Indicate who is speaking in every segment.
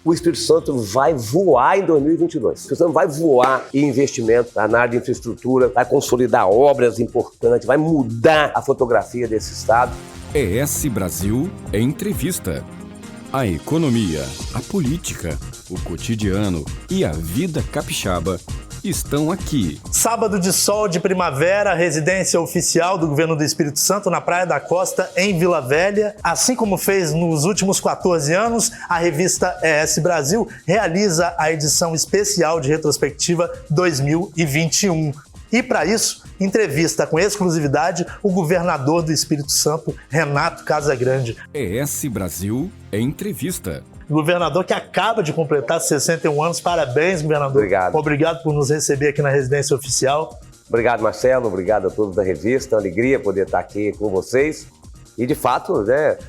Speaker 1: o Espírito Santo vai voar em 2022. O Espírito Santo vai voar em investimento na área de infraestrutura, vai consolidar obras importantes, vai mudar a fotografia desse estado.
Speaker 2: ES Brasil Entrevista. A economia, a política, o cotidiano e a vida capixaba estão aqui.
Speaker 3: Sábado de sol de primavera, residência oficial do governo do Espírito Santo na Praia da Costa, em Vila Velha. Assim como fez nos últimos 14 anos, a revista ES Brasil realiza a edição especial de retrospectiva 2021. E para isso, entrevista com exclusividade o governador do Espírito Santo, Renato Casagrande.
Speaker 2: ES Brasil Entrevista.
Speaker 3: Governador que acaba de completar 61 anos. Parabéns, governador.
Speaker 1: Obrigado.
Speaker 3: Obrigado por nos receber aqui na residência oficial.
Speaker 1: Obrigado, Marcelo. Obrigado a todos da revista. É uma alegria poder estar aqui com vocês. E, de fato,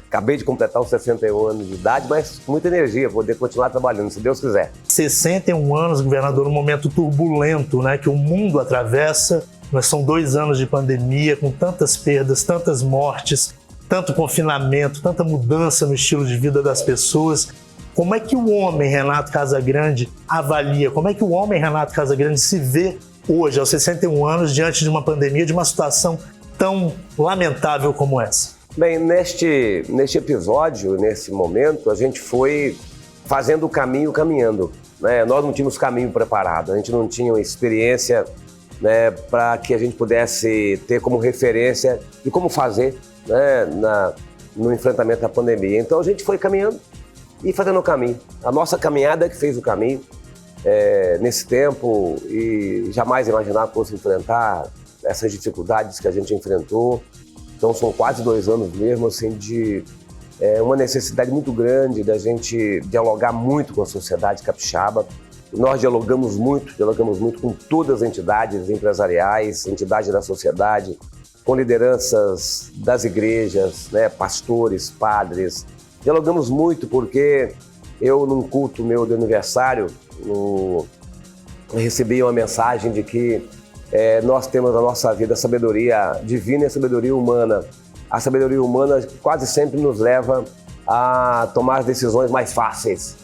Speaker 1: acabei de completar os 61 anos de idade, mas com muita energia, poder continuar trabalhando, se Deus quiser.
Speaker 3: 61 anos, governador, um momento turbulento, que o mundo atravessa. São 2 anos de pandemia, com tantas perdas, tantas mortes, tanto confinamento, tanta mudança no estilo de vida das pessoas. Como é que o homem Renato Casagrande avalia? Como é que o homem Renato Casagrande se vê hoje, aos 61 anos, diante de uma pandemia, de uma situação tão lamentável como essa?
Speaker 1: Bem, neste episódio, nesse momento, a gente foi fazendo o caminho caminhando. Nós não tínhamos caminho preparado, a gente não tinha uma experiência para que a gente pudesse ter como referência e como fazer no enfrentamento da pandemia. Então a gente foi caminhando e fazendo o caminho. A nossa caminhada é que fez o caminho nesse tempo e jamais imaginar que fosse enfrentar essas dificuldades que a gente enfrentou. Então são quase 2 anos mesmo, assim, de uma necessidade muito grande da gente dialogar muito com a sociedade capixaba. Nós dialogamos muito com todas as entidades empresariais, entidades da sociedade, com lideranças das igrejas, pastores, padres. Dialogamos muito porque eu, num culto meu de aniversário, recebi uma mensagem de que nós temos na nossa vida a sabedoria divina e a sabedoria humana. A sabedoria humana quase sempre nos leva a tomar as decisões mais fáceis,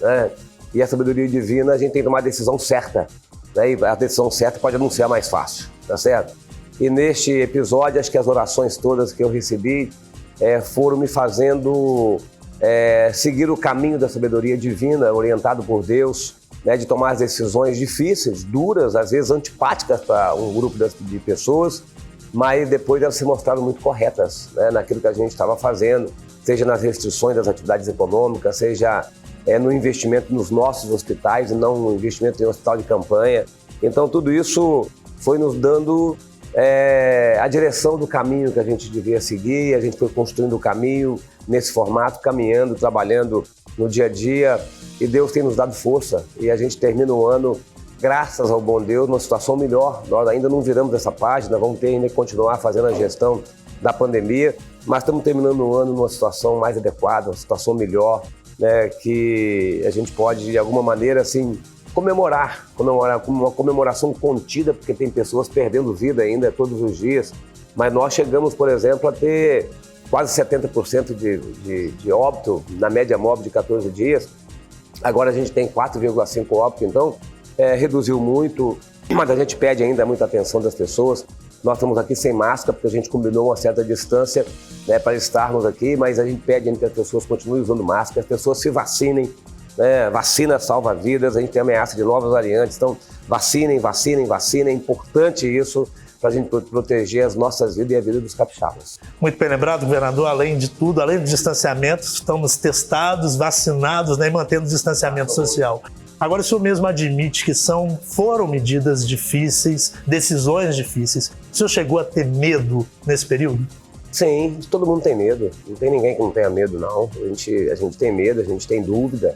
Speaker 1: E a sabedoria divina, a gente tem que tomar a decisão certa, E a decisão certa pode anunciar mais fácil, tá certo? E neste episódio, acho que as orações todas que eu recebi foram me fazendo seguir o caminho da sabedoria divina, orientado por Deus, de tomar as decisões difíceis, duras, às vezes antipáticas para um grupo de pessoas, mas depois elas se mostraram muito corretas naquilo que a gente estava fazendo, seja nas restrições das atividades econômicas, seja no investimento nos nossos hospitais e não no investimento em hospital de campanha. Então tudo isso foi nos dando a direção do caminho que a gente devia seguir. A gente foi construindo o caminho nesse formato, caminhando, trabalhando no dia a dia, e Deus tem nos dado força e a gente termina o ano, graças ao bom Deus, numa situação melhor. Nós ainda não viramos essa página, vamos ter ainda que continuar fazendo a gestão da pandemia, mas estamos terminando o ano numa situação mais adequada, uma situação melhor, que a gente pode, de alguma maneira, assim, comemorar com uma comemoração contida, porque tem pessoas perdendo vida ainda todos os dias, mas nós chegamos, por exemplo, a ter quase 70% de óbito na média móvel de 14 dias. Agora a gente tem 4,5 óbito, então reduziu muito, mas a gente pede ainda muita atenção das pessoas. Nós estamos aqui sem máscara, porque a gente combinou uma certa distância para estarmos aqui, mas a gente pede ainda que as pessoas continuem usando máscara, as pessoas se vacinem. Vacina salva vidas, a gente tem ameaça de novas variantes, então vacinem, é importante isso para a gente proteger as nossas vidas e a vida dos capixabas.
Speaker 3: Muito bem lembrado, governador. Além de tudo, além do distanciamento, estamos testados, vacinados, e mantendo o distanciamento social. Agora, o senhor mesmo admite que foram medidas difíceis, decisões difíceis. O senhor chegou a ter medo nesse período?
Speaker 1: Sim, todo mundo tem medo. Não tem ninguém que não tenha medo, não. A gente tem medo, a gente tem dúvida,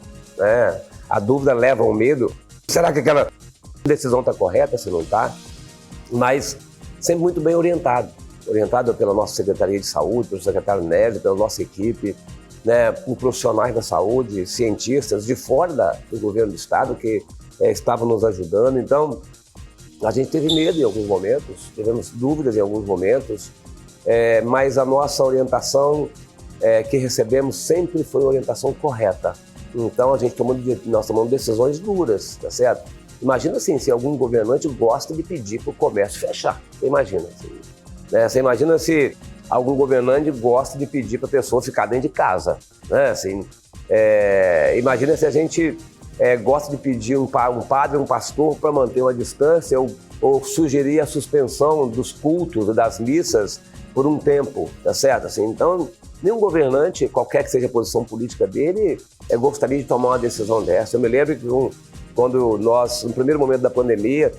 Speaker 1: A dúvida leva ao medo. Será que aquela decisão está correta, se não está? Mas sempre muito bem orientado pela nossa Secretaria de Saúde, pelo secretário Neves, pela nossa equipe, por profissionais da saúde, cientistas de fora do governo do estado que estavam nos ajudando. Então, a gente teve medo em alguns momentos, tivemos dúvidas em alguns momentos, mas a nossa orientação que recebemos sempre foi a orientação correta. Então nós tomamos decisões duras, tá certo? Imagina assim, se algum governante gosta de pedir para o comércio fechar. Você imagina. Assim, né? Você imagina se algum governante gosta de pedir para a pessoa ficar dentro de casa. Né? Assim, imagina se a gente gosta de pedir um padre, um pastor para manter uma distância ou sugerir a suspensão dos cultos, das missas por um tempo, tá certo? Assim, então, nenhum governante, qualquer que seja a posição política dele, gostaria de tomar uma decisão dessa. Eu me lembro que quando nós, no primeiro momento da pandemia,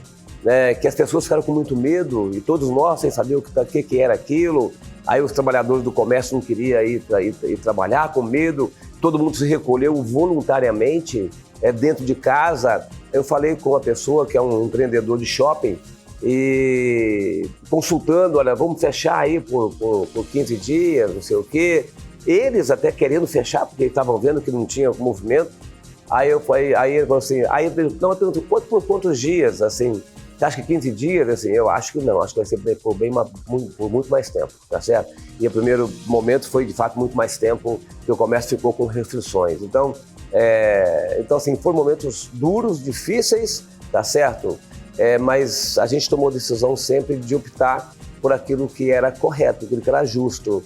Speaker 1: né, que as pessoas ficaram com muito medo e todos nós sem saber o que era aquilo, aí os trabalhadores do comércio não queriam ir trabalhar com medo, todo mundo se recolheu voluntariamente dentro de casa. Eu falei com uma pessoa que é um empreendedor de shopping e consultando, olha, vamos fechar aí por 15 dias, não sei o quê. Eles até querendo fechar, porque estavam vendo que não tinha movimento. Aí ele falou assim, eu pergunto, por quantos dias, assim, você acha que 15 dias? Assim, eu acho que não, acho que vai ser por muito mais tempo, tá certo? E o primeiro momento foi, de fato, muito mais tempo que o comércio ficou com restrições. Então assim, foram momentos duros, difíceis, tá certo? Mas a gente tomou a decisão sempre de optar por aquilo que era correto, aquilo que era justo.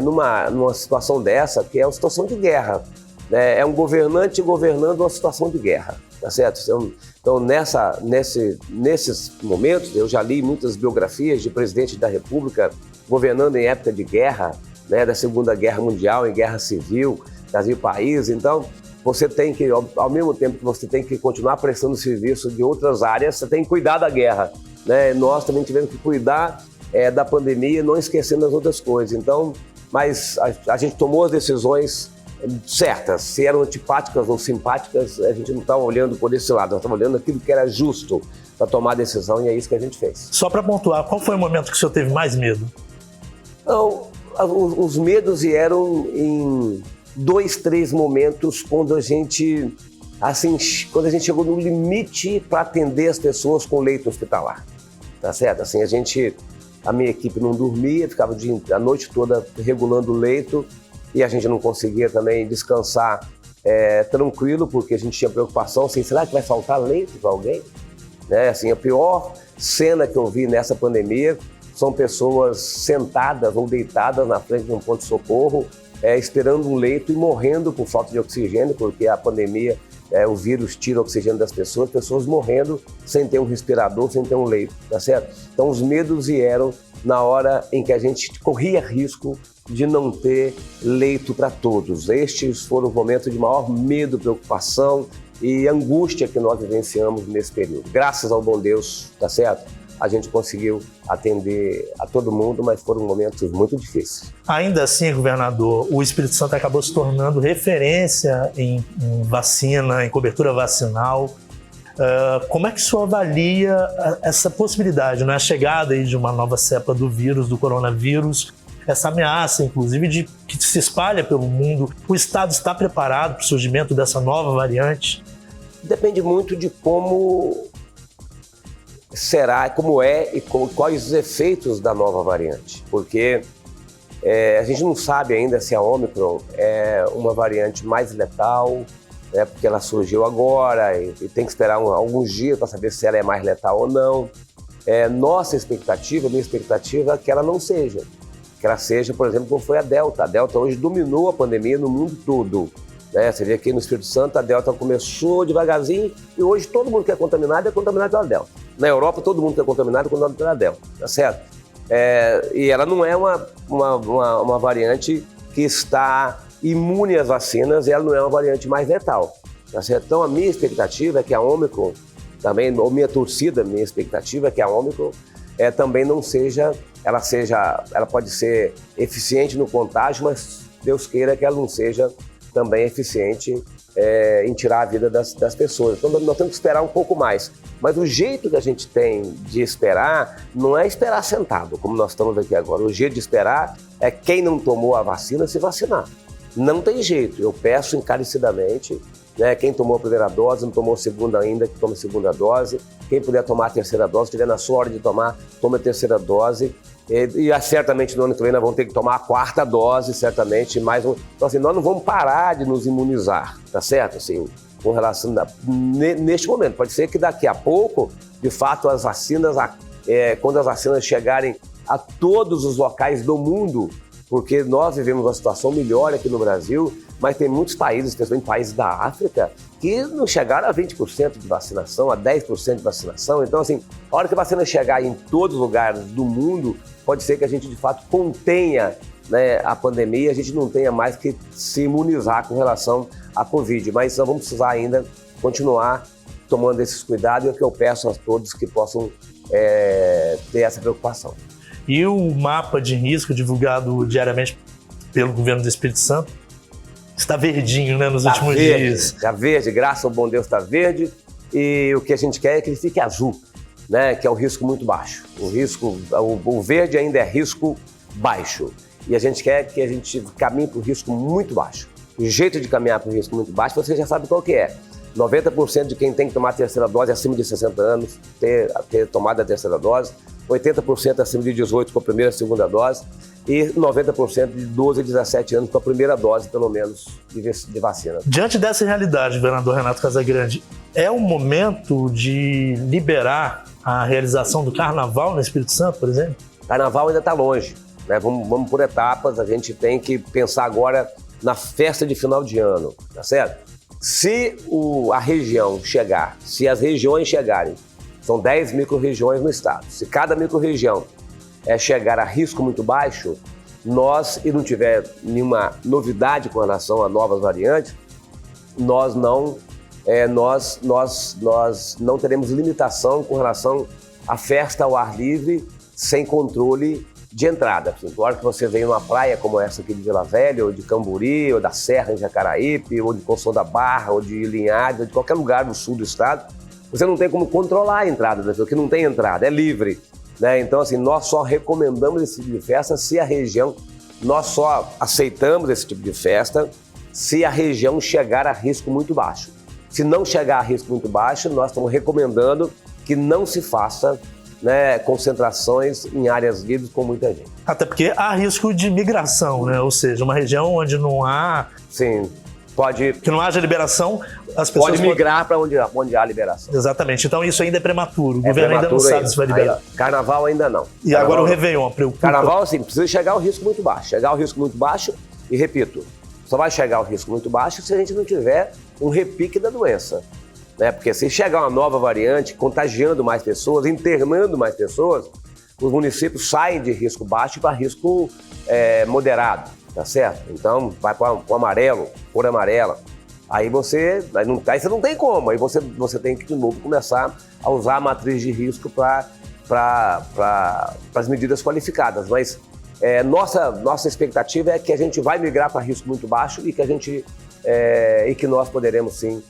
Speaker 1: Numa situação dessa, que é uma situação de guerra, né? É um governante governando uma situação de guerra, tá certo? Então nesses momentos, eu já li muitas biografias de presidentes da República governando em época de guerra, né? Da Segunda Guerra Mundial, em guerra civil, Brasil país. Então, você tem que, ao mesmo tempo que você tem que continuar prestando serviço de outras áreas, você tem que cuidar da guerra, né? Nós também tivemos que cuidar da pandemia, não esquecendo as outras coisas. Então, mas a gente tomou as decisões certas, se eram antipáticas ou simpáticas, a gente não estava olhando por esse lado, nós estávamos olhando aquilo que era justo para tomar a decisão, e é isso que a gente fez.
Speaker 3: Só para pontuar, qual foi o momento que o senhor teve mais medo?
Speaker 1: Não, os medos vieram em 2, 3 momentos quando a gente chegou no limite para atender as pessoas com leito hospitalar, tá certo? Assim, a minha equipe não dormia, ficava a noite toda regulando o leito e a gente não conseguia também descansar tranquilo, porque a gente tinha preocupação, assim, será que vai faltar leito para alguém? Né? Assim, a pior cena que eu vi nessa pandemia são pessoas sentadas ou deitadas na frente de um ponto de socorro, esperando um leito e morrendo por falta de oxigênio, porque a pandemia, o vírus tira o oxigênio das pessoas morrendo sem ter um respirador, sem ter um leito, tá certo? Então os medos vieram na hora em que a gente corria risco de não ter leito para todos. Estes foram os momentos de maior medo, preocupação e angústia que nós vivenciamos nesse período. Graças ao bom Deus, tá certo? A gente conseguiu atender a todo mundo, mas foram momentos muito difíceis.
Speaker 3: Ainda assim, governador, o Espírito Santo acabou se tornando referência em vacina, em cobertura vacinal. Como é que o senhor avalia essa possibilidade, né? A chegada aí de uma nova cepa do vírus, do coronavírus, essa ameaça, inclusive, que se espalha pelo mundo? O Estado está preparado para o surgimento dessa nova variante?
Speaker 1: Depende muito de como será, como é e quais os efeitos da nova variante, porque a gente não sabe ainda se a Ômicron é uma variante mais letal, né, porque ela surgiu agora e tem que esperar alguns dias para saber se ela é mais letal ou não. Minha expectativa é que ela não seja, que ela seja, por exemplo, como foi a Delta. A Delta hoje dominou a pandemia no mundo todo. Você vê aqui no Espírito Santo, a Delta começou devagarzinho e hoje todo mundo que é contaminado pela Delta. Na Europa, todo mundo que é contaminado pela Delta, tá certo? E ela não é uma variante que está imune às vacinas, e ela não é uma variante mais letal, tá certo? Então, a minha expectativa é que a Ômicron, também, ou minha expectativa é que a Ômicron também não seja, ela pode ser eficiente no contágio, mas Deus queira que ela não seja também eficiente em tirar a vida das pessoas. Então nós temos que esperar um pouco mais. Mas o jeito que a gente tem de esperar não é esperar sentado, como nós estamos aqui agora. O jeito de esperar é quem não tomou a vacina se vacinar. Não tem jeito. Eu peço encarecidamente, né, quem tomou a primeira dose, não tomou a segunda ainda, que tome a segunda dose. Quem puder tomar a terceira dose, estiver na sua hora de tomar, tome a terceira dose. E certamente no ano que vem nós vamos ter que tomar a 4ª dose, certamente, mais um. Então, assim, nós não vamos parar de nos imunizar, tá certo? Assim, com relação neste momento. Pode ser que daqui a pouco, de fato, as vacinas, quando as vacinas chegarem a todos os locais do mundo, porque nós vivemos uma situação melhor aqui no Brasil, mas tem muitos países, especialmente países da África, que não chegaram a 20% de vacinação, a 10% de vacinação. Então, assim, a hora que a vacina chegar em todos os lugares do mundo, pode ser que a gente, de fato, contenha, né, a pandemia, a gente não tenha mais que se imunizar com relação à Covid. Mas nós vamos precisar ainda continuar tomando esses cuidados, e é o que eu peço a todos que possam ter essa preocupação.
Speaker 3: E o mapa de risco divulgado diariamente pelo governo do Espírito Santo está verdinho, né, nos últimos dias.
Speaker 1: Está verde, graças ao bom Deus está verde. E o que a gente quer é que ele fique azul, né, que é o risco muito baixo. O verde ainda é risco baixo. E a gente quer que a gente caminhe para o risco muito baixo. O jeito de caminhar para o risco muito baixo, você já sabe qual que é. 90% de quem tem que tomar a 3ª dose acima de 60 anos, ter tomado a 3ª dose, 80% acima de 18 com a 1ª e 2ª dose e 90% de 12 a 17 anos com a 1ª dose, pelo menos, de vacina.
Speaker 3: Diante dessa realidade, governador Renato Casagrande, é o momento de liberar a realização do Carnaval no Espírito Santo, por exemplo?
Speaker 1: Carnaval ainda está longe, né? Vamos por etapas, a gente tem que pensar agora na festa de final de ano, tá certo? Se a região chegar, se as regiões chegarem, são 10 micro-regiões no estado, se cada micro-região chegar a risco muito baixo, e não tiver nenhuma novidade com relação a novas variantes, nós não teremos limitação com relação à festa ao ar livre sem controle de entrada. Claro que você vem numa praia como essa aqui de Vila Velha, ou de Camburi, ou da Serra em Jacaraípe, ou de Conceição da Barra, ou de Linhares, ou de qualquer lugar do sul do estado, você não tem como controlar a entrada, né? Porque não tem entrada, é livre, né? Então, assim, nós só recomendamos esse tipo de festa se a região, nós só aceitamos esse tipo de festa se a região chegar a risco muito baixo. Se não chegar a risco muito baixo, nós estamos recomendando que não se faça, né, concentrações em áreas livres com muita gente.
Speaker 3: Até porque há risco de migração, né? Ou seja, uma região onde não há...
Speaker 1: Sim, que
Speaker 3: não haja liberação, as pessoas...
Speaker 1: Pode migrar para onde há liberação.
Speaker 3: Exatamente, então isso ainda é prematuro. O governo ainda não sabe se vai liberar.
Speaker 1: Carnaval ainda não.
Speaker 3: E agora o Réveillon preocupa.
Speaker 1: Carnaval, sim, precisa chegar ao risco muito baixo. Chegar ao risco muito baixo e, repito, só vai chegar ao risco muito baixo se a gente não tiver um repique da doença. Né? Porque se chegar uma nova variante, contagiando mais pessoas, internando mais pessoas, os municípios saem de risco baixo para risco moderado, tá certo? Então, vai para o amarelo, cor amarela. Aí você não tem como, aí você tem que, de novo, começar a usar a matriz de risco para as medidas qualificadas. Mas nossa expectativa é que a gente vai migrar para risco muito baixo e que nós poderemos, sim,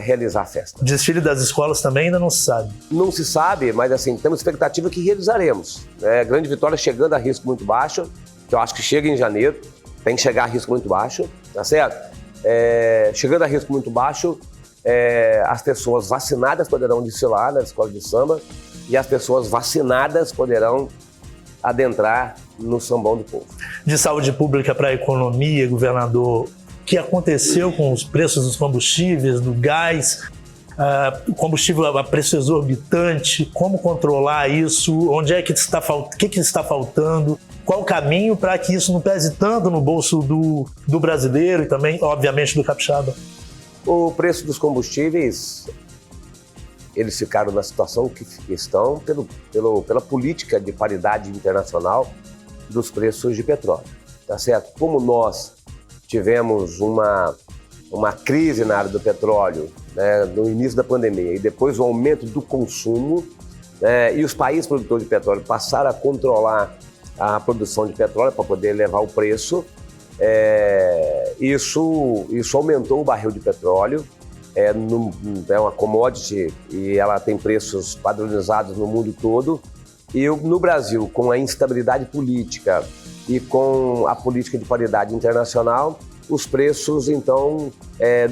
Speaker 1: realizar a festa.
Speaker 3: O desfile das escolas também ainda não se sabe?
Speaker 1: Não se sabe, mas assim, temos expectativa que realizaremos. Grande Vitória chegando a risco muito baixo, que eu acho que chega em janeiro, tem que chegar a risco muito baixo, tá certo? Chegando a risco muito baixo, as pessoas vacinadas poderão desfilar nas escolas de samba e as pessoas vacinadas poderão adentrar no Sambão do Povo.
Speaker 3: De saúde pública para a economia, governador, o que aconteceu com os preços dos combustíveis, do gás, o combustível a preço exorbitante, como controlar isso, onde é que está faltando, qual o caminho para que isso não pese tanto no bolso do brasileiro e também, obviamente, do capixaba?
Speaker 1: O preço dos combustíveis, eles ficaram na situação que estão pela política de paridade internacional dos preços de petróleo, tá certo? Como nós tivemos uma crise na área do petróleo, né, no início da pandemia, e depois o aumento do consumo, e os países produtores de petróleo passaram a controlar a produção de petróleo para poder elevar o preço, isso aumentou o barril de petróleo, é uma commodity e ela tem preços padronizados no mundo todo. E no Brasil, com a instabilidade política e com a política de paridade internacional, os preços, então,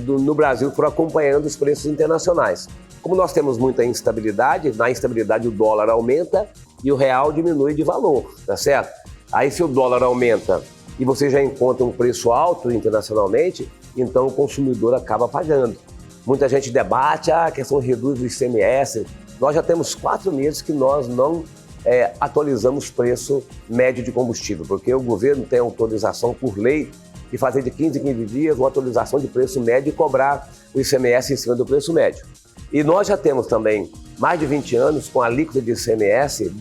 Speaker 1: no Brasil foram acompanhando os preços internacionais. Como nós temos muita instabilidade, na instabilidade o dólar aumenta e o real diminui de valor, tá certo? Aí se o dólar aumenta e você já encontra um preço alto internacionalmente, então o consumidor acaba pagando. Muita gente debate a questão reduz do ICMS. Nós já temos 4 meses que nós não atualizamos o preço médio de combustível, porque o governo tem autorização por lei de fazer de 15 em 15 dias uma atualização de preço médio e cobrar o ICMS em cima do preço médio. E nós já temos também mais de 20 anos com a alíquota de ICMS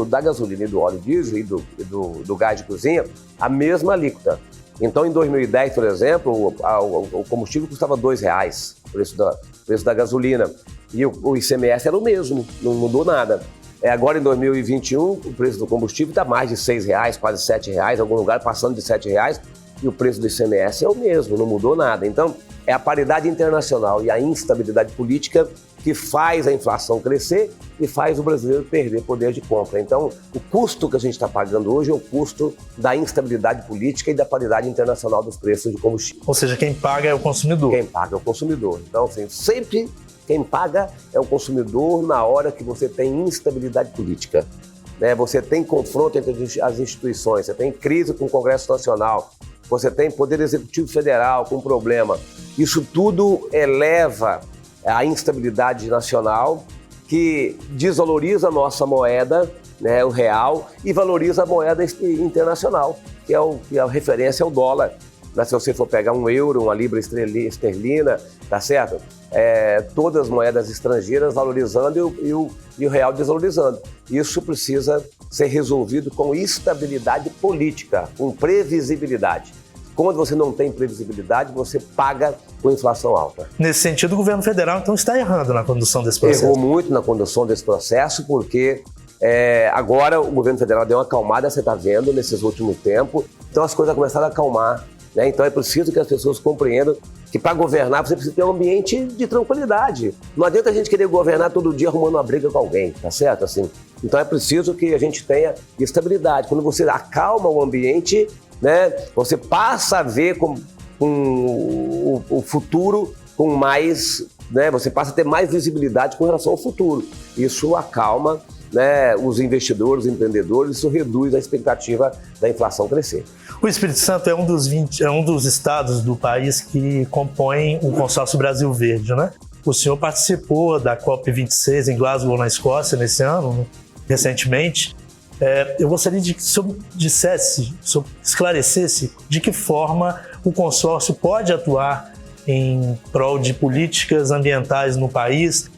Speaker 1: da gasolina e do óleo diesel e do gás de cozinha, a mesma alíquota. Então, em 2010, por exemplo, o combustível custava R$2, o preço da gasolina, e o ICMS era o mesmo, não mudou nada. Agora, em 2021, o preço do combustível está mais de R$6, quase R$7, em algum lugar passando de R$7, e o preço do ICMS é o mesmo, não mudou nada. Então, é a paridade internacional e a instabilidade política que faz a inflação crescer e faz o brasileiro perder poder de compra. Então, o custo que a gente está pagando hoje é o custo da instabilidade política e da paridade internacional dos preços de combustível.
Speaker 3: Ou seja, quem paga é o consumidor.
Speaker 1: Quem paga é o consumidor. Então, assim, sempre quem paga é o consumidor na hora que você tem instabilidade política. Você tem confronto entre as instituições, você tem crise com o Congresso Nacional, você tem Poder Executivo Federal com problema. Isso tudo eleva a instabilidade nacional, que desvaloriza a nossa moeda, o real, e valoriza a moeda internacional, que é a referência ao dólar. Se você for pegar um euro, uma libra esterlina, tá certo? Todas as moedas estrangeiras valorizando e o real desvalorizando. Isso precisa ser resolvido com estabilidade política, com previsibilidade. Quando você não tem previsibilidade, você paga com inflação alta.
Speaker 3: Nesse sentido, o governo federal, então, está errando na condução desse processo.
Speaker 1: Errou muito na condução desse processo, porque agora o governo federal deu uma acalmada, você está vendo, nesses últimos tempos. Então as coisas começaram a acalmar. Então é preciso que as pessoas compreendam que para governar você precisa ter um ambiente de tranquilidade. Não adianta a gente querer governar todo dia arrumando uma briga com alguém, tá certo? Assim, então é preciso que a gente tenha estabilidade. Quando você acalma o ambiente, você passa a ver com o futuro com mais, você passa a ter mais visibilidade com relação ao futuro. Isso acalma os investidores, os empreendedores, isso reduz a expectativa da inflação crescer.
Speaker 3: O Espírito Santo é um dos estados do país que compõem o consórcio Brasil Verde, né? O senhor participou da COP26 em Glasgow, na Escócia, nesse ano, recentemente. Eu gostaria de que o senhor esclarecesse de que forma o consórcio pode atuar em prol de políticas ambientais no país,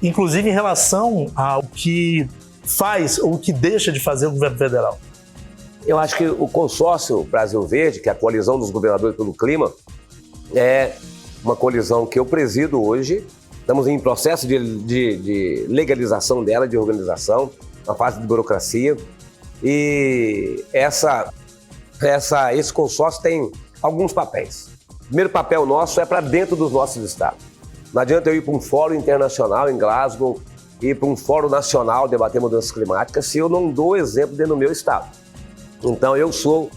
Speaker 3: inclusive em relação ao que faz ou o que deixa de fazer o governo federal.
Speaker 1: Eu acho que o consórcio Brasil Verde, que é a coalizão dos governadores pelo clima, é uma coalizão que eu presido hoje. Estamos em processo de legalização dela, de organização, uma fase de burocracia. E esse consórcio tem alguns papéis. O primeiro papel nosso é para dentro dos nossos estados. Não adianta eu ir para um fórum internacional em Glasgow, ir para um fórum nacional debater mudanças climáticas, se eu não dou exemplo dentro do meu estado. Então eu sou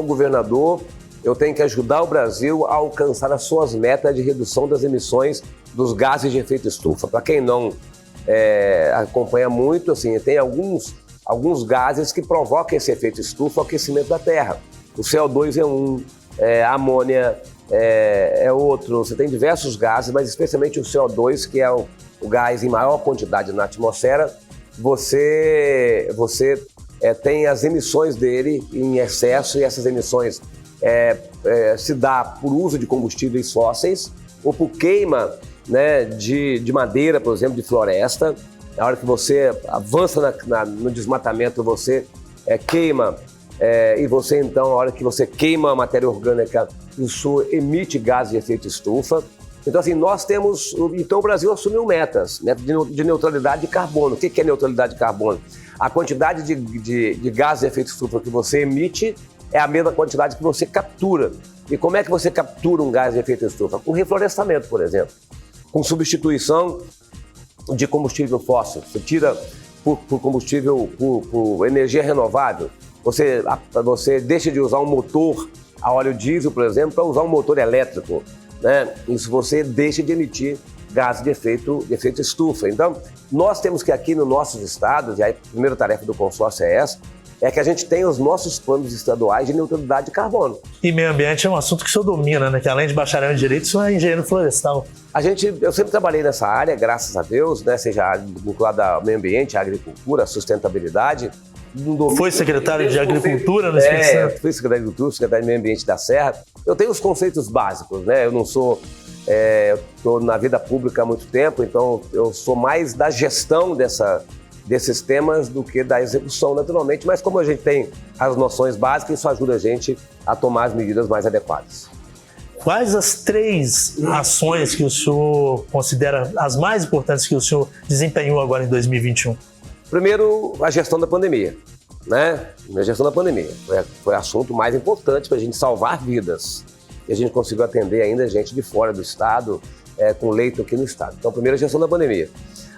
Speaker 1: governador, eu tenho que ajudar o Brasil a alcançar as suas metas de redução das emissões dos gases de efeito estufa. Para quem não acompanha muito, assim, tem alguns gases que provocam esse efeito estufa, o aquecimento da Terra. O CO2 é um, a amônia é outro, você tem diversos gases, mas especialmente o CO2, que é o gás em maior quantidade na atmosfera, você tem as emissões dele em excesso, e essas emissões se dá por uso de combustíveis fósseis ou por queima de madeira, por exemplo, de floresta. Na hora que você avança no desmatamento, você queima, e você então, na hora que você queima a matéria orgânica, isso emite gases de efeito estufa. Então, assim, o Brasil assumiu metas de neutralidade de carbono. O que é neutralidade de carbono? A quantidade de gases de efeito estufa que você emite é a mesma quantidade que você captura. E como é que você captura um gás de efeito estufa? Com reflorestamento, por exemplo. Com substituição de combustível fóssil. Você tira por combustível, por energia renovável. Você deixa de usar um motor a óleo diesel, por exemplo, para usar um motor elétrico. Isso você deixa de emitir gases de efeito estufa. Então, Nós temos que aqui nos nossos estados, e a primeira tarefa do consórcio é essa, é que a gente tenha os nossos planos estaduais de neutralidade de carbono.
Speaker 3: E meio ambiente é um assunto que o senhor domina, né? Que além de bacharel em Direito, o senhor é engenheiro florestal.
Speaker 1: Eu sempre trabalhei nessa área, graças a Deus, né? Seja vinculada ao meio ambiente, à agricultura, à sustentabilidade.
Speaker 3: Foi secretário de Agricultura no Espírito Santo?
Speaker 1: Fui secretário de Agricultura, secretário de Meio Ambiente da Serra. Eu tenho os conceitos básicos, né? Eu não sou... estou na vida pública há muito tempo, então eu sou mais da gestão desses temas do que da execução, naturalmente, mas como a gente tem as noções básicas, isso ajuda a gente a tomar as medidas mais adequadas.
Speaker 3: Quais as 3 ações que o senhor considera as mais importantes que o senhor desempenhou agora em 2021?
Speaker 1: Primeiro, a gestão da pandemia, né? A gestão da pandemia foi o assunto mais importante para a gente salvar vidas. E a gente conseguiu atender ainda gente de fora do estado, com leito aqui no estado. Então, primeiro, a gestão da pandemia.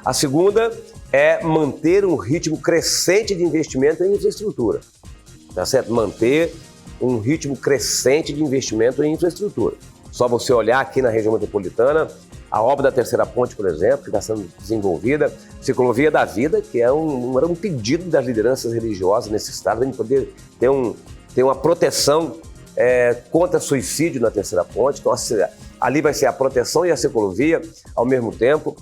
Speaker 1: A segunda é manter um ritmo crescente de investimento em infraestrutura, tá certo? Manter um ritmo crescente de investimento em infraestrutura. Só você olhar aqui na região metropolitana, a obra da Terceira Ponte, por exemplo, que está sendo desenvolvida, Ciclovia da Vida, que era um pedido das lideranças religiosas nesse estado, a gente poder ter uma proteção contra suicídio na Terceira Ponte. Então, ali vai ser a proteção e a ciclovia ao mesmo tempo.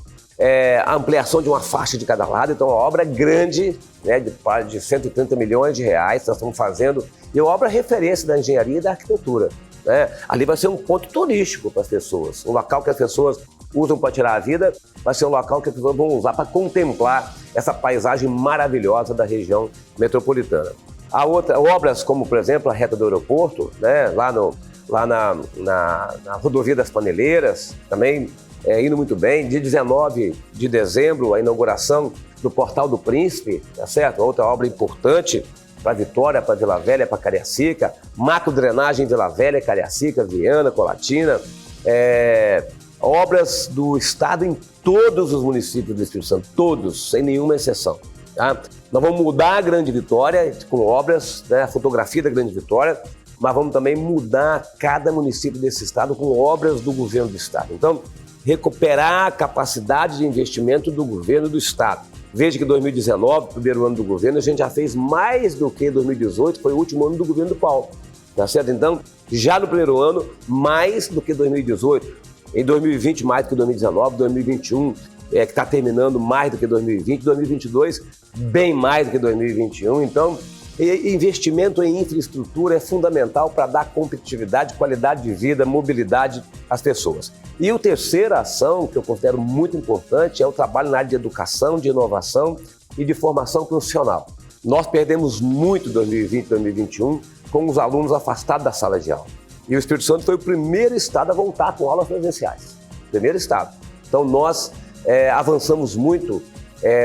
Speaker 1: A ampliação de uma faixa de cada lado, então uma obra grande, né, de 130 milhões de reais que nós estamos fazendo, e uma obra referência da engenharia e da arquitetura, né? Ali vai ser um ponto turístico para as pessoas, um local que as pessoas usam para tirar a vida, vai ser um local que as pessoas vão usar para contemplar essa paisagem maravilhosa da região metropolitana. Há obras como, por exemplo, a reta do aeroporto, né, lá na rodovia das Paneleiras, também indo muito bem. Dia 19 de dezembro, a inauguração do Portal do Príncipe, tá certo? Outra obra importante para Vitória, para Vila Velha, para Cariacica. Macro drenagem em Vila Velha, Cariacica, Viana, Colatina. Obras do estado em todos os municípios do Espírito Santo, todos, sem nenhuma exceção. Tá? Nós vamos mudar a Grande Vitória com obras, né, a fotografia da Grande Vitória, mas vamos também mudar cada município desse estado com obras do governo do estado. Então, recuperar a capacidade de investimento do governo do estado. Veja que 2019, primeiro ano do governo, a gente já fez mais do que 2018, foi o último ano do governo do Paulo. Tá certo? Então, já no primeiro ano, mais do que 2018. Em 2020, mais do que 2019, 2021, que está terminando mais do que 2020, 2022, bem mais do que 2021. Então, investimento em infraestrutura é fundamental para dar competitividade, qualidade de vida, mobilidade às pessoas. E a terceira ação, que eu considero muito importante, é o trabalho na área de educação, de inovação e de formação profissional. Nós perdemos muito em 2020 e 2021 com os alunos afastados da sala de aula. E o Espírito Santo foi o primeiro estado a voltar com aulas presenciais. Primeiro estado. Então nós avançamos muito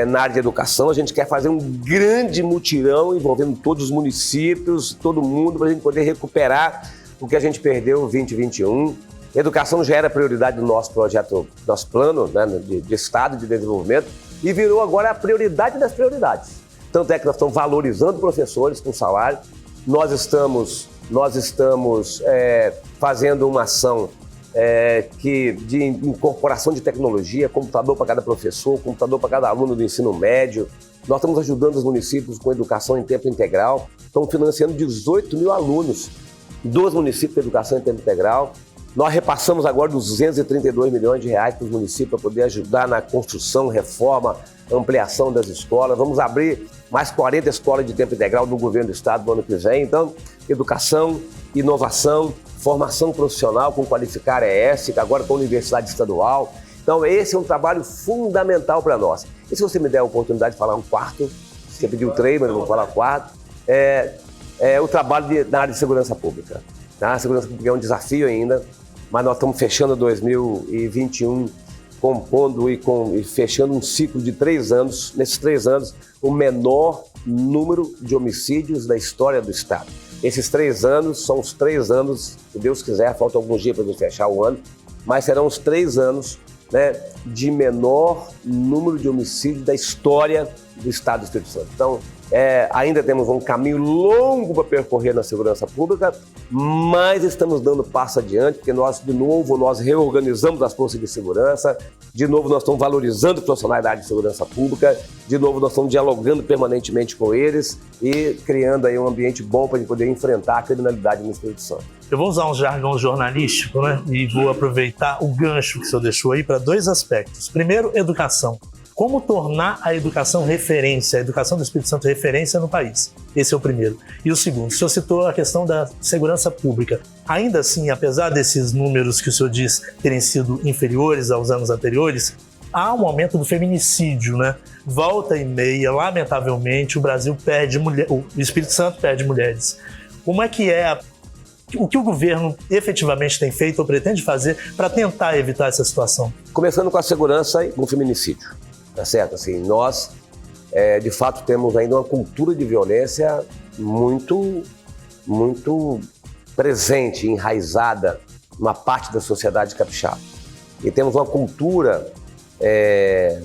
Speaker 1: na área de educação. A gente quer fazer um grande mutirão envolvendo todos os municípios, todo mundo, para a gente poder recuperar o que a gente perdeu em 2021. Educação já era prioridade do nosso projeto, nosso plano, né, de Estado de desenvolvimento, e virou agora a prioridade das prioridades. Tanto é que nós estamos valorizando professores com salário, nós estamos fazendo uma ação de incorporação de tecnologia, computador para cada professor, computador para cada aluno do ensino médio. Nós estamos ajudando os municípios com educação em tempo integral, estamos financiando 18 mil alunos dos municípios de educação em tempo integral. Nós repassamos agora 232 milhões de reais para os municípios para poder ajudar na construção, reforma, ampliação das escolas. Vamos abrir mais 40 escolas de tempo integral do governo do estado no ano que vem. Então, educação, inovação, formação profissional com Qualificar ES, agora com a Universidade Estadual. Então, esse é um trabalho fundamental para nós. E se você me der a oportunidade de falar um quarto, você pediu 3, mas eu vou falar 4, o trabalho na área de segurança pública. A segurança pública é um desafio ainda, mas nós estamos fechando 2021, compondo e fechando um ciclo de 3 anos. Nesses 3 anos, o menor número de homicídios da história do estado. Esses 3 anos são os 3 anos, se Deus quiser, faltam alguns dias para a gente fechar o ano, mas serão os 3 anos, né, de menor número de homicídios da história do estado do Espírito Santo. Então, ainda temos um caminho longo para percorrer na segurança pública, mas estamos dando passo adiante, porque nós reorganizamos as forças de segurança, de novo nós estamos valorizando os profissionais da área de segurança pública, de novo nós estamos dialogando permanentemente com eles e criando aí um ambiente bom para a gente poder enfrentar a criminalidade no Espírito Santo.
Speaker 3: Eu vou usar um jargão jornalístico, né? E vou aproveitar o gancho que o senhor deixou aí para dois aspectos. Primeiro, educação. Como tornar a educação referência, a educação do Espírito Santo referência no país? Esse é o primeiro. E o segundo, o senhor citou a questão da segurança pública. Ainda assim, apesar desses números que o senhor diz terem sido inferiores aos anos anteriores, há um aumento do feminicídio, né? Volta e meia, lamentavelmente, o Brasil perde mulheres, o Espírito Santo perde mulheres. Como é que o que o governo efetivamente tem feito ou pretende fazer para tentar evitar essa situação?
Speaker 1: Começando com a segurança e com o feminicídio, tá certo? Assim, nós, de fato, temos ainda uma cultura de violência muito presente, enraizada numa parte da sociedade capixaba. E temos uma cultura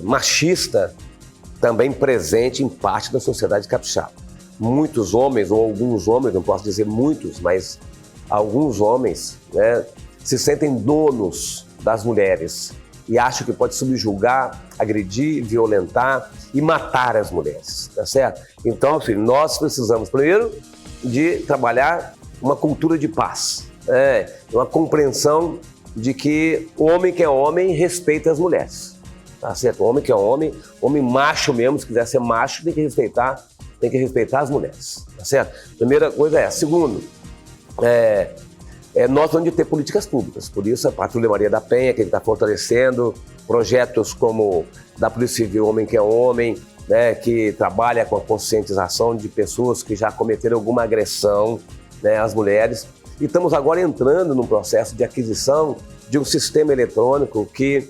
Speaker 1: machista também presente em parte da sociedade capixaba. Muitos homens, ou alguns homens, não posso dizer muitos, mas alguns homens, né, se sentem donos das mulheres e acham que pode subjugar, agredir, violentar e matar as mulheres, tá certo? Então, assim, nós precisamos, primeiro, de trabalhar uma cultura de paz, uma compreensão de que o homem que é homem respeita as mulheres, tá certo? O homem que é homem macho mesmo, se quiser ser macho, tem que respeitar as mulheres, tá certo? Primeira coisa é essa. Segundo, nós vamos ter políticas públicas, por isso a Patrulha Maria da Penha, que a gente está fortalecendo, projetos como da Polícia Civil Homem que é Homem, né, que trabalha com a conscientização de pessoas que já cometeram alguma agressão, né, às mulheres. E estamos agora entrando num processo de aquisição de um sistema eletrônico que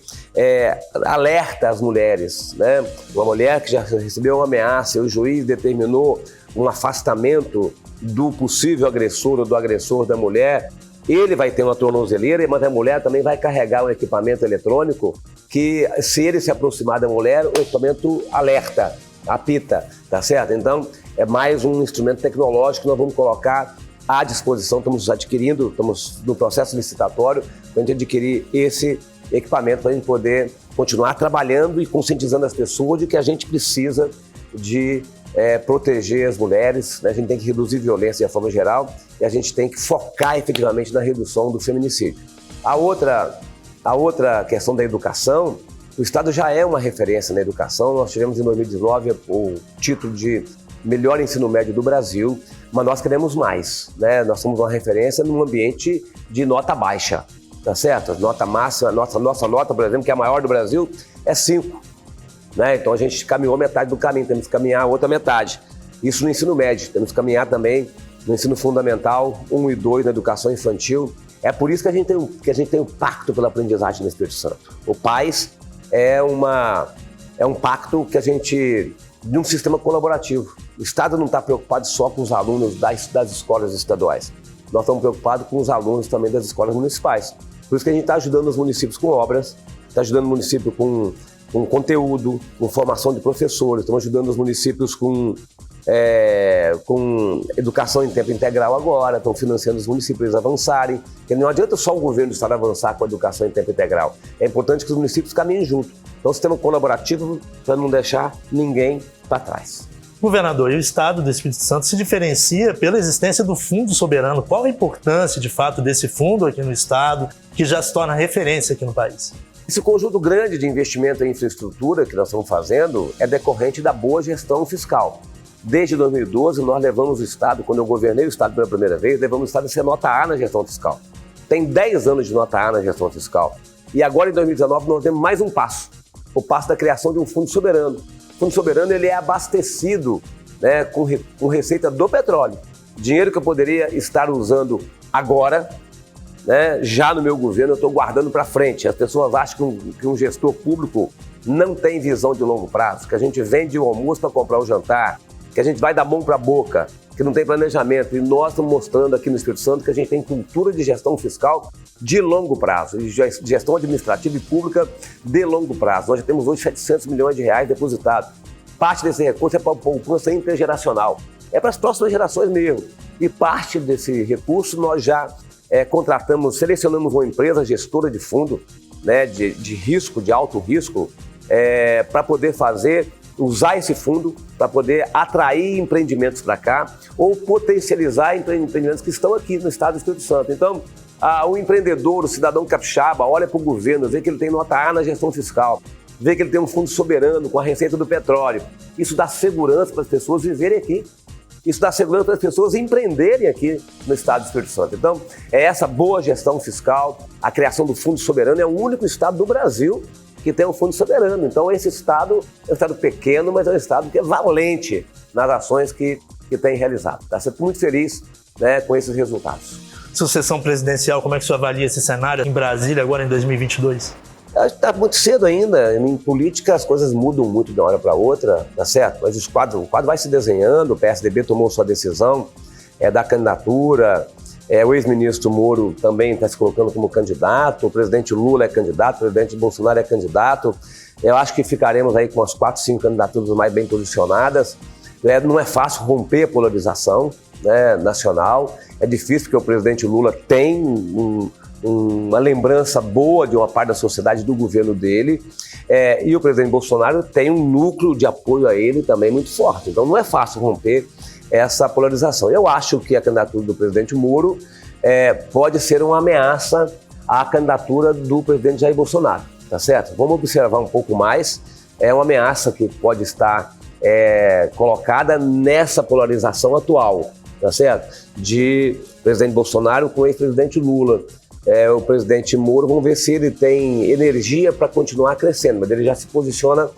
Speaker 1: alerta as mulheres, né? Uma mulher que já recebeu uma ameaça e o juiz determinou um afastamento do possível agressor ou do agressor da mulher, ele vai ter uma tornozeleira, mas a mulher também vai carregar um equipamento eletrônico que, se ele se aproximar da mulher, o equipamento alerta, apita, tá certo? Então, é mais um instrumento tecnológico que nós vamos colocar à disposição, estamos no processo licitatório para a gente adquirir esse equipamento para a gente poder continuar trabalhando e conscientizando as pessoas de que a gente precisa de proteger as mulheres, né? A gente tem que reduzir a violência de forma geral e a gente tem que focar efetivamente na redução do feminicídio. A outra questão da educação, o Estado já é uma referência na educação. Nós tivemos em 2019 o título de melhor ensino médio do Brasil, mas nós queremos mais, né? Nós somos uma referência num ambiente de nota baixa, tá certo? Nota máxima, nossa nota, por exemplo, que é a maior do Brasil, é 5. Né? Então a gente caminhou metade do caminho, temos que caminhar a outra metade. Isso no ensino médio, temos que caminhar também no ensino fundamental, 1 e 2 na educação infantil. É por isso que a gente tem um pacto pela aprendizagem no Espírito Santo. O PAES é um pacto que de um sistema colaborativo. O Estado não está preocupado só com os alunos das escolas estaduais. Nós estamos preocupados com os alunos também das escolas municipais. Por isso que a gente está ajudando os municípios com obras, está ajudando o município com conteúdo, com formação de professores, estamos ajudando os municípios com educação em tempo integral agora, estão financiando os municípios avançarem, porque não adianta só o governo do Estado avançar com a educação em tempo integral, é importante que os municípios caminhem junto. Então, sistema colaborativo para não deixar ninguém para trás.
Speaker 3: Governador, e o Estado do Espírito Santo se diferencia pela existência do Fundo Soberano. Qual a importância, de fato, desse fundo aqui no Estado, que já se torna referência aqui no país?
Speaker 1: Esse conjunto grande de investimento em infraestrutura que nós estamos fazendo é decorrente da boa gestão fiscal. Desde 2012, nós levamos o Estado, quando eu governei o Estado pela primeira vez, levamos o Estado a ser nota A na gestão fiscal. Tem 10 anos de nota A na gestão fiscal. E agora, em 2019, nós temos mais um passo. O passo da criação de um fundo soberano. O fundo soberano ele é abastecido, né, com receita do petróleo. Dinheiro que eu poderia estar usando agora, né, já no meu governo, eu estou guardando para frente. As pessoas acham que um gestor público não tem visão de longo prazo, que a gente vende o almoço para comprar o jantar, que a gente vai da mão para a boca, que não tem planejamento. E nós estamos mostrando aqui no Espírito Santo que a gente tem cultura de gestão fiscal de longo prazo, de gestão administrativa e pública de longo prazo. Nós já temos hoje 700 milhões de reais depositados. Parte desse recurso é para a poupança intergeracional. É para as próximas gerações mesmo. E parte desse recurso nós já selecionamos uma empresa gestora de fundo, né, de risco, de alto risco, para poder usar esse fundo para poder atrair empreendimentos para cá ou potencializar empreendimentos que estão aqui no estado do Espírito Santo. Então, o empreendedor, o cidadão capixaba, olha para o governo, vê que ele tem nota A na gestão fiscal, vê que ele tem um fundo soberano com a receita do petróleo. Isso dá segurança para as pessoas viverem aqui. Isso dá segurança para as pessoas empreenderem aqui no estado do Espírito Santo. Então, essa boa gestão fiscal, a criação do fundo soberano, é o único estado do Brasil que tem um fundo soberano. Então, esse estado é um estado pequeno, mas é um estado que é valente nas ações que tem realizado. Está sempre muito feliz, né, com esses resultados.
Speaker 3: Sucessão presidencial, como é que você avalia esse cenário em Brasília agora em 2022?
Speaker 1: Está muito cedo ainda. Em política as coisas mudam muito de uma hora para outra, tá certo? Mas o quadro vai se desenhando, o PSDB tomou sua decisão da candidatura, o ex-ministro Moro também está se colocando como candidato, o presidente Lula é candidato, o presidente Bolsonaro é candidato. Eu acho que ficaremos aí com as 4, 5 candidaturas mais bem posicionadas. Não é fácil romper a polarização, né, nacional, é difícil porque o presidente Lula tem uma lembrança boa de uma parte da sociedade do governo dele, e o presidente Bolsonaro tem um núcleo de apoio a ele também muito forte. Então não é fácil romper essa polarização. Eu acho que a candidatura do presidente Moro pode ser uma ameaça à candidatura do presidente Jair Bolsonaro, tá certo? Vamos observar um pouco mais. É uma ameaça que pode estar colocada nessa polarização atual, tá certo? De presidente Bolsonaro com o ex-presidente Lula. O presidente Moro, vamos ver se ele tem energia para continuar crescendo, mas ele já se posiciona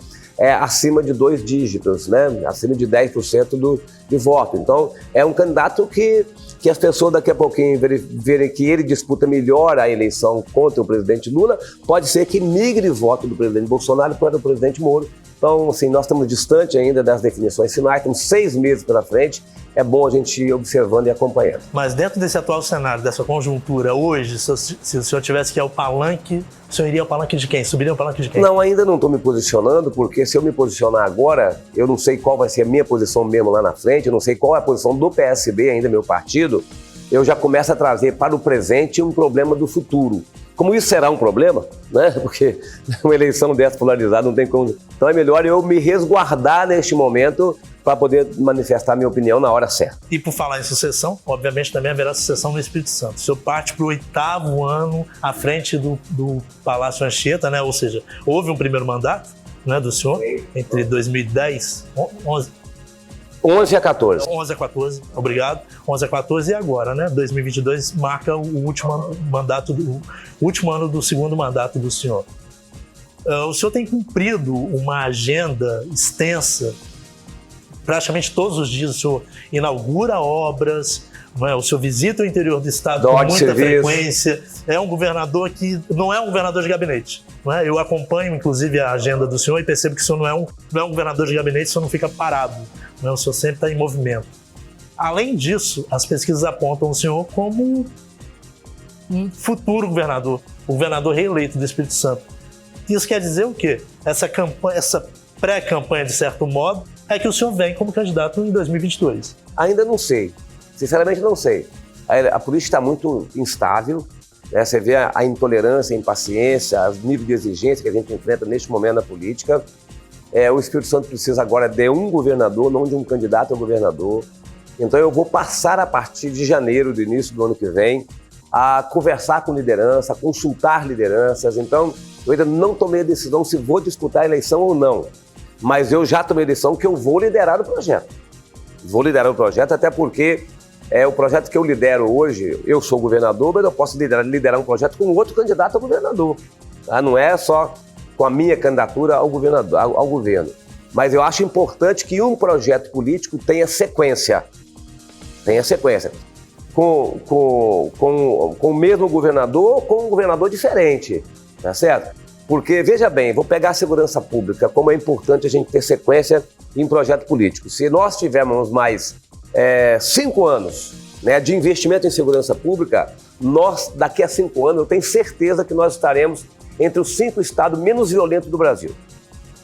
Speaker 1: acima de 2 dígitos, né? Acima de 10% de voto. Então, é um candidato que as pessoas daqui a pouquinho verem que ele disputa melhor a eleição contra o presidente Lula, pode ser que migre voto do presidente Bolsonaro para o presidente Moro. Então, assim, nós estamos distantes ainda das definições finais, temos 6 meses pela frente, é bom a gente ir observando e acompanhando.
Speaker 3: Mas dentro desse atual cenário, dessa conjuntura, hoje, se o senhor tivesse que ir ao palanque, o senhor iria ao palanque de quem? Subiria ao palanque de quem?
Speaker 1: Não, ainda não estou me posicionando, porque se eu me posicionar agora, eu não sei qual vai ser a minha posição mesmo lá na frente, eu não sei qual é a posição do PSB, ainda meu partido, eu já começo a trazer para o presente um problema do futuro. Como isso será um problema, né? Porque uma eleição dessa polarizada não tem como. Então é melhor eu me resguardar neste momento para poder manifestar minha opinião na hora certa.
Speaker 3: E por falar em sucessão, obviamente também haverá sucessão no Espírito Santo. O senhor parte para o 8º ano à frente do Palácio Anchieta, né? Ou seja, houve um primeiro mandato, né, do senhor, entre 2010,
Speaker 1: 11 a 14.
Speaker 3: 11 a 14, obrigado. 11 a 14 e agora, né? 2022 marca o último ano do segundo mandato do senhor. O senhor tem cumprido uma agenda extensa. Praticamente todos os dias o senhor inaugura obras, não é? O senhor visita o interior do estado com muita frequência. É um governador que não é um governador de gabinete. Não é? Eu acompanho, inclusive, a agenda do senhor e percebo que o senhor não é um governador de gabinete, o senhor não fica parado. Não é? O senhor sempre está em movimento. Além disso, as pesquisas apontam o senhor como um futuro governador, o governador reeleito do Espírito Santo. Isso quer dizer o quê? Essa pré-campanha, de certo modo, é que o senhor vem como candidato em 2022.
Speaker 1: Ainda não sei. Sinceramente, não sei. A política está muito instável, né? Você vê a intolerância, a impaciência, o nível de exigência que a gente enfrenta neste momento na política. O Espírito Santo precisa agora de um governador, não de um candidato a governador. Então eu vou passar a partir de janeiro, do início do ano que vem, a conversar com liderança, a consultar lideranças. Então eu ainda não tomei a decisão se vou disputar a eleição ou não. Mas eu já tomei a decisão que eu vou liderar o projeto. Vou liderar o projeto, até porque o projeto que eu lidero hoje, eu sou governador, mas eu posso liderar um projeto com outro candidato a governador. Tá? Não é só com a minha candidatura ao governo. Mas eu acho importante que um projeto político tenha sequência. Tenha sequência. Com o mesmo governador ou com um governador diferente. Tá certo? Porque, veja bem, vou pegar a segurança pública, como é importante a gente ter sequência em projeto político. Se nós tivermos mais 5 anos, né, de investimento em segurança pública, daqui a 5 anos, eu tenho certeza que nós estaremos entre os 5 estados menos violentos do Brasil.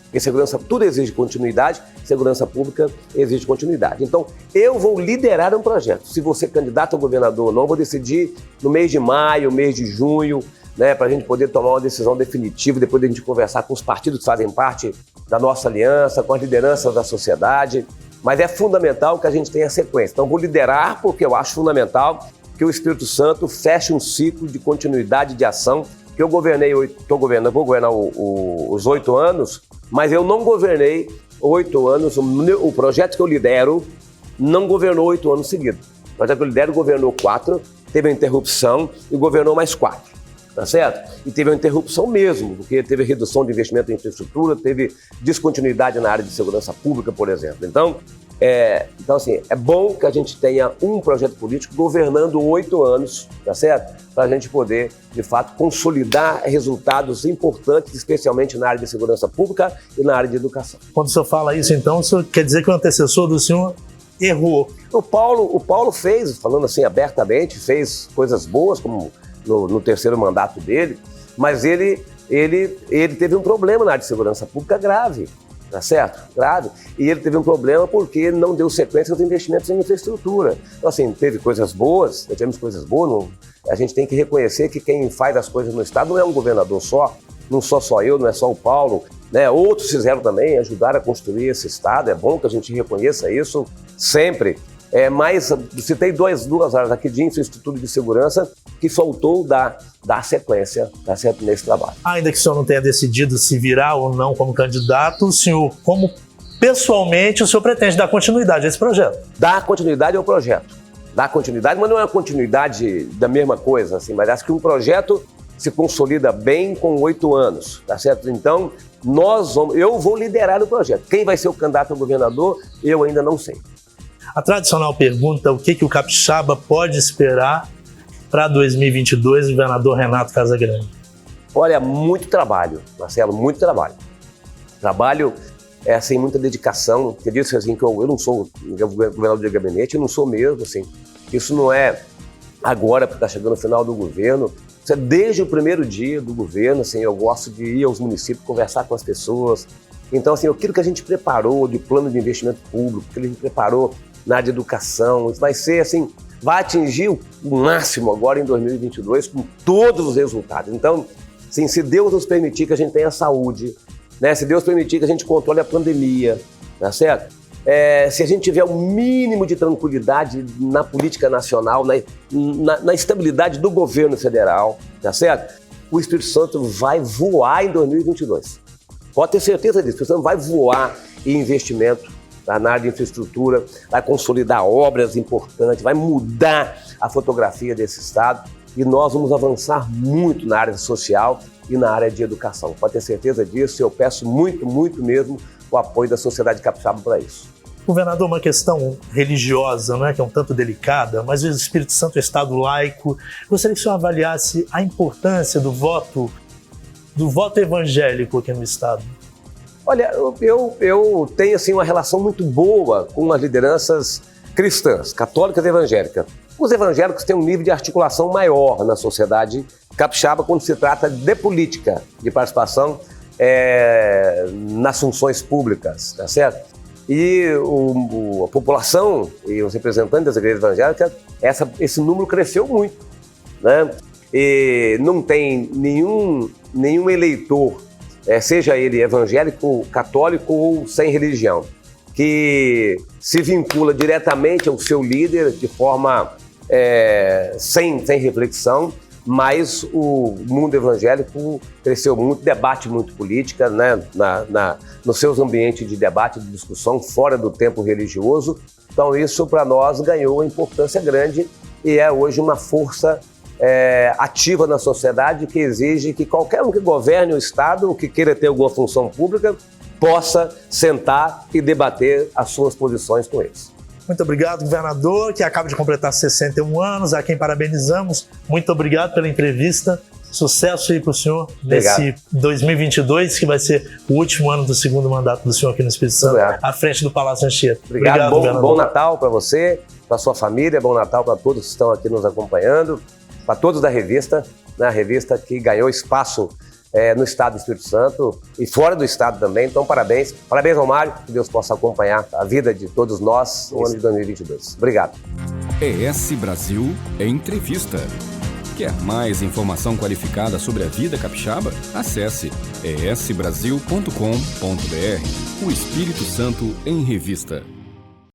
Speaker 1: Porque segurança, tudo exige continuidade, segurança pública exige continuidade. Então, eu vou liderar um projeto. Se você é candidato a governador ou não, vou decidir no mês de maio, mês de junho, né, para a gente poder tomar uma decisão definitiva, depois de a gente conversar com os partidos que fazem parte da nossa aliança, com as lideranças da sociedade. Mas é fundamental que a gente tenha sequência. Então, vou liderar porque eu acho fundamental que o Espírito Santo feche um ciclo de continuidade de ação. Que eu governei, vou governar os 8 anos, mas eu não governei 8 anos. O projeto que eu lidero não governou 8 anos seguidos. O projeto que eu lidero governou 4, teve uma interrupção e governou mais 4. Tá certo? E teve uma interrupção mesmo, porque teve redução de investimento em infraestrutura, teve descontinuidade na área de segurança pública, por exemplo. Então, assim, é bom que a gente tenha um projeto político governando 8 anos, tá certo? Para a gente poder, de fato, consolidar resultados importantes, especialmente na área de segurança pública e na área de educação.
Speaker 3: Quando o senhor fala isso, então, o senhor quer dizer que o antecessor do senhor errou?
Speaker 1: O Paulo fez, falando assim abertamente, fez coisas boas, como no terceiro mandato dele, mas ele teve um problema na área de segurança pública grave. Tá certo? Grave. E ele teve um problema porque não deu sequência aos investimentos em infraestrutura. Então, assim, teve coisas boas, tivemos coisas boas. A gente tem que reconhecer que quem faz as coisas no Estado não é um governador só, não só eu, não é só o Paulo, né? Outros fizeram também, ajudaram a construir esse Estado. É bom que a gente reconheça isso sempre. Mas citei duas áreas aqui de infraestrutura e de segurança que faltou dar sequência, tá certo, nesse trabalho.
Speaker 3: Ainda que o senhor não tenha decidido se virar ou não como candidato, o senhor, como pessoalmente, o senhor pretende dar continuidade a esse projeto?
Speaker 1: Dar continuidade ao projeto. Dar continuidade, mas não é uma continuidade da mesma coisa, assim, mas acho que um projeto se consolida bem com 8 anos, tá certo? Então, eu vou liderar o projeto. Quem vai ser o candidato a governador, eu ainda não sei.
Speaker 3: A tradicional pergunta, o que o capixaba pode esperar para 2022, governador Renato Casagrande?
Speaker 1: Olha, muito trabalho, Marcelo, muito trabalho. Trabalho assim, muita dedicação. Você disse assim, que eu não sou governador de gabinete, eu não sou mesmo, assim. Isso não é agora, porque está chegando o final do governo. Isso é desde o primeiro dia do governo, assim, eu gosto de ir aos municípios, conversar com as pessoas. Então, assim, aquilo que a gente preparou de plano de investimento público, aquilo que a gente preparou na área de educação, vai ser assim, vai atingir o máximo agora em 2022 com todos os resultados. Então, assim, se Deus nos permitir que a gente tenha saúde, né? Se Deus permitir que a gente controle a pandemia, tá certo? Se a gente tiver o mínimo de tranquilidade na política nacional, na estabilidade do governo federal, tá certo? O Espírito Santo vai voar em 2022. Pode ter certeza disso, o Espírito Santo vai voar em investimento na área de infraestrutura, vai consolidar obras importantes, vai mudar a fotografia desse Estado e nós vamos avançar muito na área social e na área de educação. Pode ter certeza disso, eu peço muito, muito mesmo o apoio da sociedade capixaba para isso.
Speaker 3: Governador, uma questão religiosa, não é, que é um tanto delicada, mas o Espírito Santo é um Estado laico. Gostaria que o senhor avaliasse a importância do voto evangélico aqui no Estado.
Speaker 1: Olha, eu tenho assim, uma relação muito boa com as lideranças cristãs, católicas e evangélicas. Os evangélicos têm um nível de articulação maior na sociedade capixaba quando se trata de política, de participação nas funções públicas, tá certo? E a população e os representantes das igrejas evangélicas, esse número cresceu muito, né? E não tem nenhum eleitor, seja ele evangélico, católico ou sem religião, que se vincula diretamente ao seu líder de forma sem reflexão, mas o mundo evangélico cresceu muito, debate muito política, né, nos seus ambientes de debate, de discussão, fora do tempo religioso. Então isso para nós ganhou uma importância grande e é hoje uma força ativa na sociedade que exige que qualquer um que governe o Estado ou que queira ter alguma função pública possa sentar e debater as suas posições com eles.
Speaker 3: Muito obrigado, governador, que acaba de completar 61 anos, a quem parabenizamos. Muito obrigado pela entrevista. Sucesso aí para o senhor nesse 2022, que vai ser o último ano do segundo mandato do senhor aqui no Espírito Santo, à frente do Palácio Anchieta.
Speaker 1: Obrigado, bom Natal para você, para sua família, bom Natal para todos que estão aqui nos acompanhando, para todos da revista, né, a revista que ganhou espaço no estado do Espírito Santo e fora do estado também. Então, parabéns. Parabéns, Romário. Que Deus possa acompanhar a vida de todos nós no ano de 2022. Obrigado.
Speaker 2: ES Brasil Entrevista. Quer mais informação qualificada sobre a vida capixaba? Acesse esbrasil.com.br. O Espírito Santo em Revista.